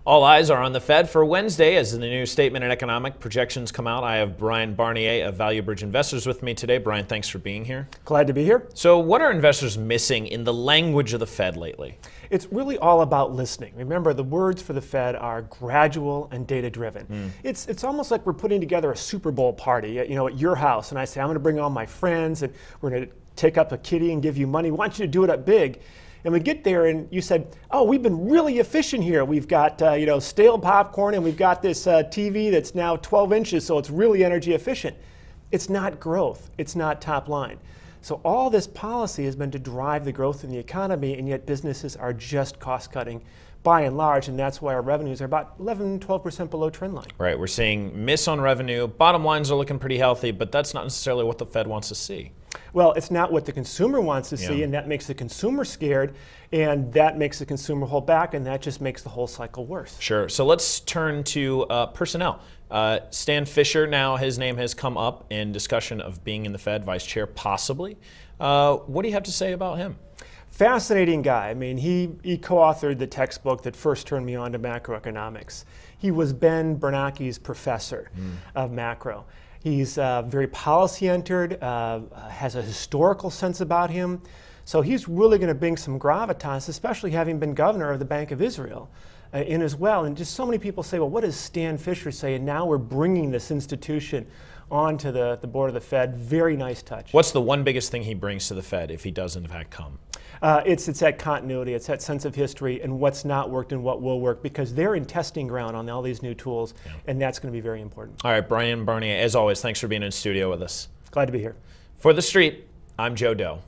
All eyes are on the Fed for Wednesday as the new statement and economic projections come out. I have Brian Barnier of ValueBridge Investors with me today. Brian, thanks for being here. Glad to be here. So what are investors missing in the language of the Fed lately? It's really all about listening. Remember, the words for the Fed are gradual and data-driven. It's almost like we're putting together a Super Bowl party, at your house, and I say, I'm going to bring all my friends, and we're going to take up a kitty and give you money. We want you to do it up big. And we get there and you said, oh, we've been really efficient here. We've got stale popcorn and we've got this TV that's now 12 inches, so it's really energy efficient. It's not growth. It's not top line. So all this policy has been to drive the growth in the economy, and yet businesses are just cost cutting by and large, and that's why our revenues are about 11-12% below trend line. Right, we're seeing miss on revenue. Bottom lines are looking pretty healthy, but that's not necessarily what the Fed wants to see. Well, it's not what the consumer wants to see, and that makes the consumer scared, and that makes the consumer hold back, and that just makes the whole cycle worse. Sure. So let's turn to personnel. Stan Fisher, now his name has come up in discussion of being in the Fed, vice chair possibly. What do you have to say about him? Fascinating guy. I mean, he co-authored the textbook that first turned me on to macroeconomics. He was Ben Bernanke's professor of macro. He's very policy-centered, has a historical sense about him. So he's really going to bring some gravitas, especially having been governor of the Bank of Israel in as well. And just so many people say, well, what does Stan Fisher say? And now we're bringing this institution onto the board of the Fed. Very nice touch. What's the one biggest thing he brings to the Fed if he does in fact come? It's that continuity, it's that sense of history and what's not worked and what will work, because they're in testing ground on all these new tools, and that's going to be very important. All right, Brian Barnier, as always, thanks for being in studio with us. Glad to be here. For TheStreet, I'm Deaux.